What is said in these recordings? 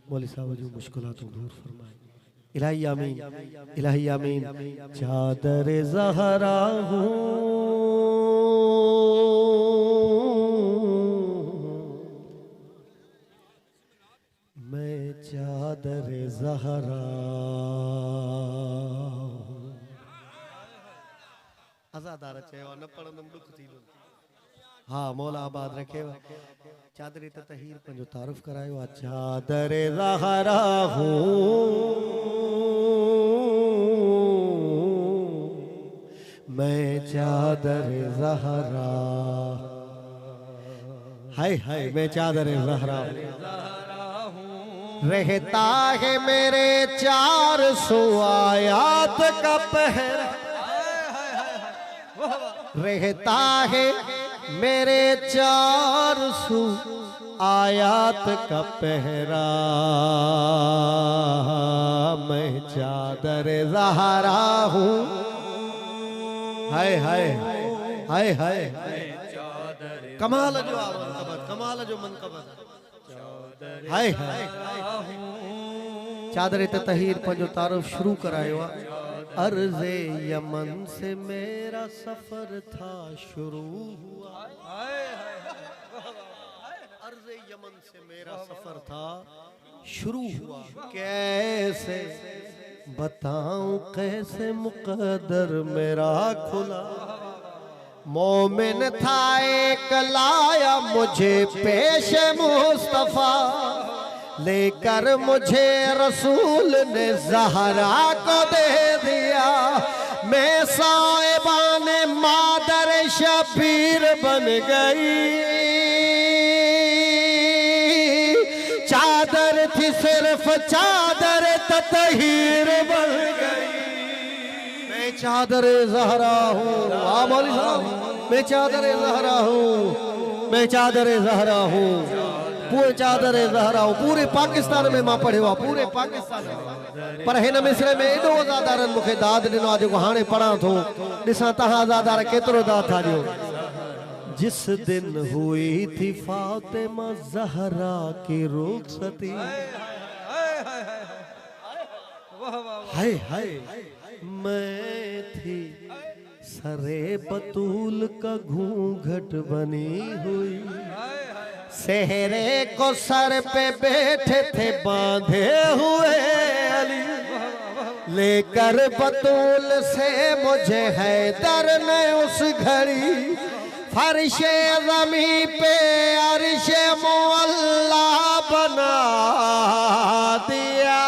मौली साहब जो मुश्किलातों दूर फरमाए। इलाही आमीन, इलाही आमीन। चादर ज़हरा हूँ मैं, चादर ज़हरा आज़ादार चयो न पढ़ंदम दुख थींदो। हाँ मौला आबाद रखे। चादर तहीर पंहिंजो तारुफ करायो आहे। चादर ज़हरा हूँ मैं, चादर ज़हरा। हाय हाय मैं चादर ज़हरा रहता है मेरे 400 आयात का पहरा। रहता है मेरे 400 आयात का पहरा। मैं चादर ज़हरा हूँ। हाय हाय हाय हाय कमाल जो मनकबत, कमाल जो मनकबत। हाय हाय चादर तहीर पंहिंजो तारुफ शुरू करायो आहे। अर्ज़े यमन से मेरा सफर था शुरू हुआ। अर्ज़े यमन से मेरा सफर था शुरू हुआ। कैसे बताऊं कैसे मुक़द्दर मेरा खुला। मोमिन था एक लाया मुझे पेश मुस्तफा, लेकर मुझे रसूल ने ज़हरा को दे दिया। मैं साहिबाने मादर शबीर बन गई। चादर थी सिर्फ चादर तहीर बन गई। मैं चादर ज़हरा हूँ। मौली साहब मैं चादर ज़हरा हूँ, मैं चादर ज़हरा हूँ। पूरे चादर ज़हरा हूँ। पूरे पाकिस्तान में मां पढ़ियो आहे, पूरे पाकिस्तान में। पर हिन मिसरे में एॾो आज़ादारनि मूंखे दाद ॾिनो आहे जेको हाणे पढ़ां थो। ॾिसां तव्हां आज़ादार केतिरो दाद था ॾियो। जिस दिन हुई थी फातिमा ज़हरा की रुख़सती। हाय हाय मैं थी सरे बतूल का घूंघट बनी हुई। सेहरे को सर पे बैठे थे बांधे हुए अली। लेकर बतूल से मुझे हैदर ने उस घड़ी फर्शे ज़मीं पे अर्शे मुअल्ला बना दिया।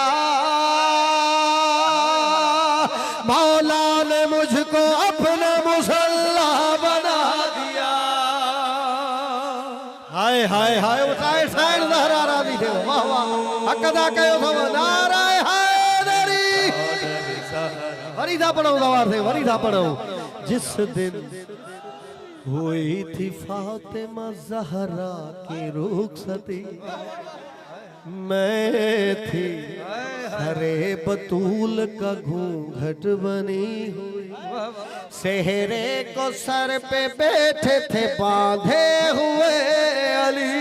मौला ने मुझको अपना मुसल्ला बना दिया। हाय हाय हाय साइड साइड ज़हरा राज़ी थे। वाह वाह हक़ अदा कयो अथव। नाराए हैदरी। वरी था पढ़ो सवार थे, वरी था पढ़ो। जिस दिन हुई थी फातिमा ज़हरा की रुख़सती, मैं थी सरे बतूल का घूंघट बनी हुई। सेहरे को सर पे बैठे थे बांधे हुए अली।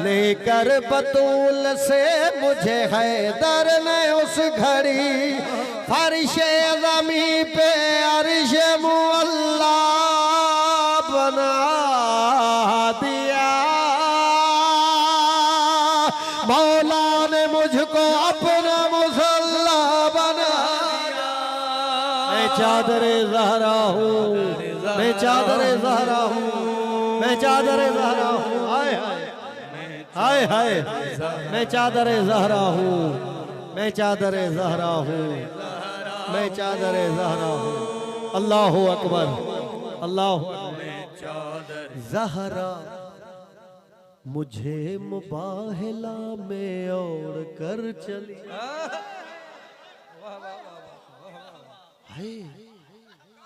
लेकर बतूल से मुझे हैदर ने उस घड़ी फर्शे ज़मीं पे अर्शे मुअल्ला बना दिया। मौला ने मुझको अपना मुसल्ला बना दिया। मैं चादर ज़हरा हूँ, मैं चादर ज़हरा हूँ, मैं चादर ज़हरा हूँ। हाय हाय हाय मैं चादर ज़हरा हूँ, मैं चादर ज़हरा हूँ, मैं चादर ज़हरा हूँ। अल्लाह अकबर, अल्लाह। ज़हरा मुझे मुबाहिला में ओढ़ कर चली।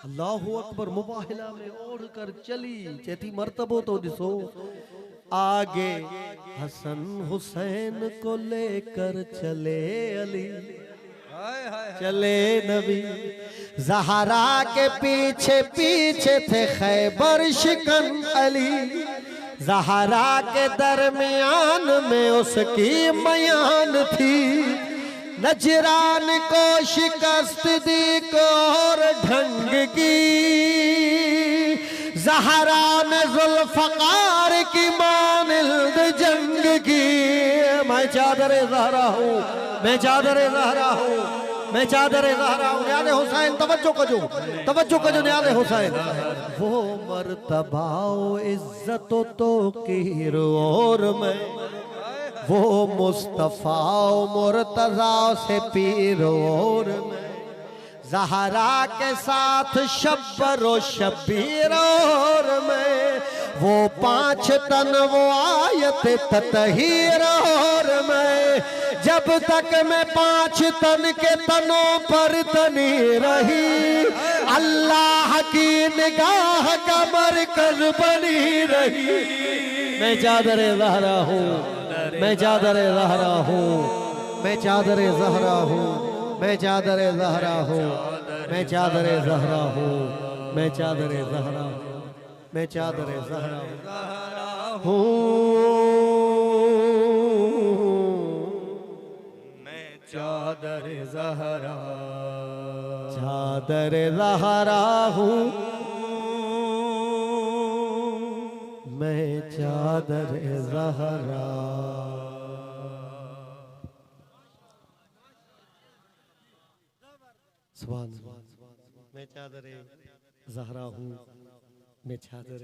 अल्लाह अकबर। मुबाहिला में ओढ़ कर चली। चेती मर्तबो तो दिसो। आगे हसन हुसैन को लेकर चले अली। चले नबी। ज़हरा के पीछे पीछे थे खैबर शिकन अली। ज़हरा के दरमियान में उसकी मयान थी। नजरान को शिकस्त दी और ढंग की, ज़हरा ने ज़ुल्फ़कार की मानिंद जंग की। मैं चादर ज़हरा हूँ, मैं चादर ज़हरा हूँ, मैं चादर ज़हरा हूँ। न्याज़े हुसैन तवज्जो कजो न्याज़े हुसैन। वो मर्तबा इज्जत तो कीर और मैं, वो मुस्तफ़ा मुर्तज़ा से पीर और मैं, ज़हरा के साथ शब्बर व शबीर और मैं, वो 5 तन वो आयत ततहीर और मैं। जब तक मैं 5 तन के तनों पर तनी रही, अल्लाह की निगाह का मरकज़ बनी रही। मैं चादर ज़हरा हूँ, मैं चादर ज़हरा हूँ, मैं चादर ज़हरा हूँ, मैं चादर ज़हरा हूँ, मैं चादर ज़हरा हूँ, मैं चादर ज़हरा हूँ, मैं चादर ज़हरा हूँ, मैं चादर ज़हरा, चादर ज़हरा हूँ, मैं चादर ज़हरा। सुभान अल्लाह। मैं चादर ज़हरा हूँ, मैं चादर